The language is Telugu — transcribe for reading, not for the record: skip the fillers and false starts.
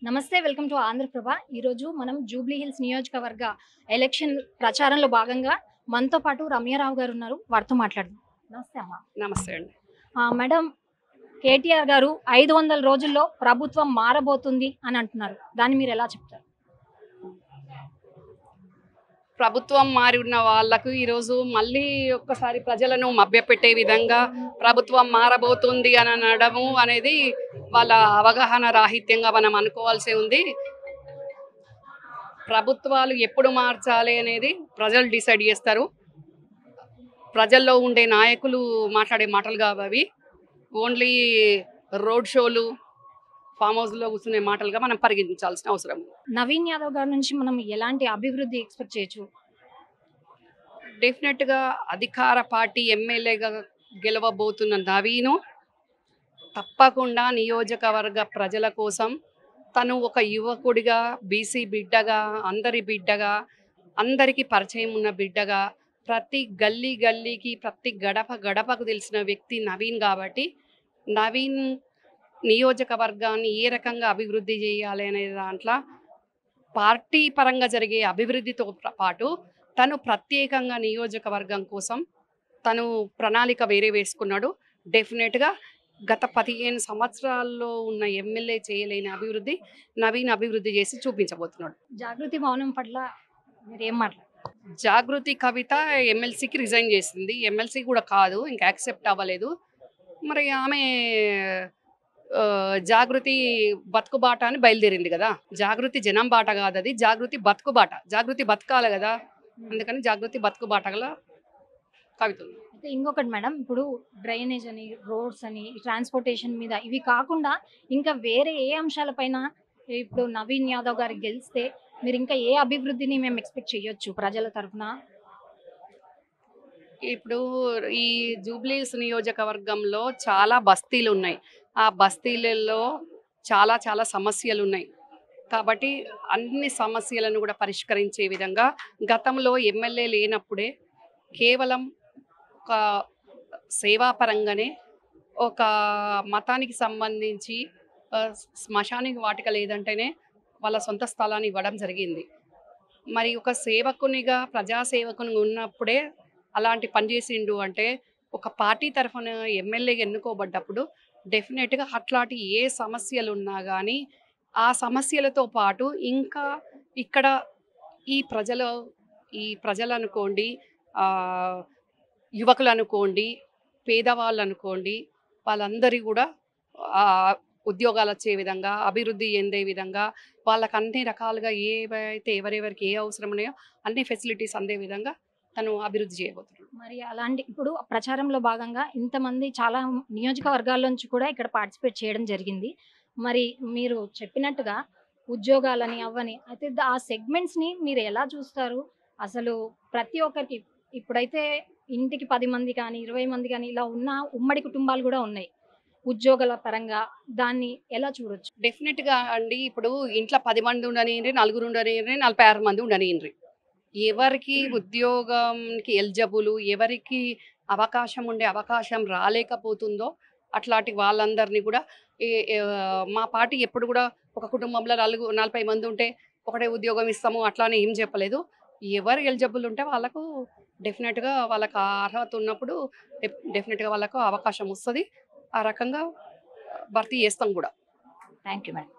నమస్తే. Welcome to Andhra Prabha. ఈరోజు మనం జూబ్లీ హిల్స్ నియోజకవర్గ ఎలక్షన్ ప్రచారంలో భాగంగా మనతో పాటు రమ్యారావు గారు ఉన్నారు. వారితో మాట్లాడదాం. నమస్తే అమ్మా. నమస్తే అండి. మేడం, కేటీఆర్ గారు 500 రోజుల్లో ప్రభుత్వం మారబోతుంది అని అంటున్నారు. దాన్ని మీరు ఎలా చెప్తారు? ప్రభుత్వం మారి ఉన్న వాళ్ళకు ఈరోజు మళ్ళీ ఒక్కసారి ప్రజలను మభ్యపెట్టే విధంగా ప్రభుత్వం మారబోతుంది అని అనడము అనేది వాళ్ళ అవగాహన రాహిత్యంగా మనం అనుకోవాల్సి ఉంది. ప్రభుత్వాలు ఎప్పుడు మార్చాలి అనేది ప్రజలు డిసైడ్ చేస్తారు. ప్రజల్లో ఉండే నాయకులు మాట్లాడే మాటలు కావు అవి. ఓన్లీ రోడ్ షోలు, ఫామ్ హౌస్లో కూర్చునే మాటలుగా మనం పరిగణించాల్సిన అవసరం. నవీన్ యాదవ్ గారి నుంచి మనం ఎలాంటి అభివృద్ధి ఎక్స్పెక్ట్ చేయొచ్చు? డెఫినెట్గా అధికార పార్టీ ఎమ్మెల్యేగా గెలవబోతున్న నవీను తప్పకుండా నియోజకవర్గ ప్రజల కోసం తను ఒక యువకుడిగా, బీసీ బిడ్డగా, అందరి బిడ్డగా, అందరికీ పరిచయం ఉన్న బిడ్డగా, ప్రతి గల్లీ గల్లీకి, ప్రతి గడప గడపకు తెలిసిన వ్యక్తి నవీన్. కాబట్టి నవీన్ నియోజకవర్గాన్ని ఏ రకంగా అభివృద్ధి చేయాలి అనే దాంట్లో పార్టీ పరంగా జరిగే అభివృద్ధితో పాటు తను ప్రత్యేకంగా నియోజకవర్గం కోసం తను ప్రణాళిక వేరే వేసుకున్నాడు. డెఫినెట్గా గత 15 సంవత్సరాల్లో ఉన్న ఎమ్మెల్యే చేయలేని అభివృద్ధి నవీన్ అభివృద్ధి చేసి చూపించబోతున్నాడు. జాగృతి మౌనం పట్ల మీరు ఏం మాట్లాడారు? జాగృతి కవిత ఎమ్మెల్సీకి రిజైన్ చేసింది. ఎమ్మెల్సీ కూడా కాదు, ఇంకా యాక్సెప్ట్ అవ్వలేదు. మరి ఆమె జాగృతి బతుకుబాట అని బయలుదేరింది కదా. జాగృతి జనం బాట కాదు, అది జాగృతి బతుకుబాట. జాగృతి బతకాలి కదా, అందుకని జాగృతి బతుకుబాట గల కవిత. అయితే ఇంకొకటి మేడం, ఇప్పుడు డ్రైనేజ్ అని, రోడ్స్ అని, ట్రాన్స్పోర్టేషన్ మీద ఇవి కాకుండా ఇంకా వేరే ఏ అంశాలపైన ఇప్పుడు నవీన్ యాదవ్ గారికి గెలిస్తే మీరు ఇంకా ఏ అభివృద్ధిని మేము ఎక్స్పెక్ట్ చేయొచ్చు ప్రజల తరఫున? ఇప్పుడు ఈ జూబ్లీహిల్స్ నియోజకవర్గంలో చాలా బస్తీలు ఉన్నాయి. ఆ బస్తీలలో చాలా చాలా సమస్యలు ఉన్నాయి. కాబట్టి అన్ని సమస్యలను కూడా పరిష్కరించే విధంగా గతంలో ఎమ్మెల్యే లేనప్పుడే కేవలం ఒక సేవాపరంగానే ఒక మతానికి సంబంధించి శ్మశానికి వాటిక లేదంటేనే వాళ్ళ సొంత స్థలాన్ని ఇవ్వడం జరిగింది. మరి ఒక సేవకునిగా, ప్రజాసేవకునిగా ఉన్నప్పుడే అలాంటి పని చేసిండు అంటే ఒక పార్టీ తరఫున ఎమ్మెల్యేగా ఎన్నుకోబడ్డప్పుడు డెఫినెట్గా అట్లాంటి ఏ సమస్యలు ఉన్నా కానీ ఆ సమస్యలతో పాటు ఇంకా ఇక్కడ ఈ ప్రజలు అనుకోండి, యువకులు అనుకోండి, పేదవాళ్ళు అనుకోండి, వాళ్ళందరి కూడా ఉద్యోగాలు వచ్చే విధంగా, అభివృద్ధి చెందే విధంగా, వాళ్ళకి అన్ని రకాలుగా ఏవైతే ఎవరెవరికి ఏ అవసరం ఉన్నాయో అన్ని ఫెసిలిటీస్ అందే విధంగా తను అభివృద్ధి చేయబోతున్నాడు. మరి అలాంటి ఇప్పుడు ప్రచారంలో భాగంగా ఇంతమంది చాలా నియోజకవర్గాల నుంచి కూడా ఇక్కడ పార్టిసిపేట్ చేయడం జరిగింది. మరి మీరు చెప్పినట్టుగా ఉద్యోగాలని అవ్వని అయితే ఆ సెగ్మెంట్స్ని మీరు ఎలా చూస్తారు? అసలు ప్రతి ఒక్కరికి ఇప్పుడైతే ఇంటికి 10 మంది కానీ, 20 మంది కానీ ఇలా ఉన్న ఉమ్మడి కుటుంబాలు కూడా ఉన్నాయి. ఉద్యోగాల పరంగా దాన్ని ఎలా చూడొచ్చు? డెఫినెట్గా అండి, ఇప్పుడు ఇంట్లో 10 మంది ఉండనియండి, నలుగురు ఉండనియండి, 46 మంది ఉండనియండి, ఎవరికి ఉద్యోగంకి ఎలిజిబుల్, ఎవరికి అవకాశం ఉండే అవకాశం రాలేకపోతుందో అట్లాంటి వాళ్ళందరినీ కూడా మా పార్టీ ఎప్పుడు కూడా ఒక కుటుంబంలో 40 మంది ఉంటే ఒకటే ఉద్యోగం ఇస్తాము అట్లానే ఏం చెప్పలేదు. ఎవరు ఎలిజిబుల్ ఉంటే వాళ్ళకు డెఫినెట్గా వాళ్ళకు అర్హత ఉన్నప్పుడు డెఫినెట్గా వాళ్ళకు అవకాశం వస్తుంది. ఆ రకంగా భర్తీ చేస్తాం కూడా. Thank you madam.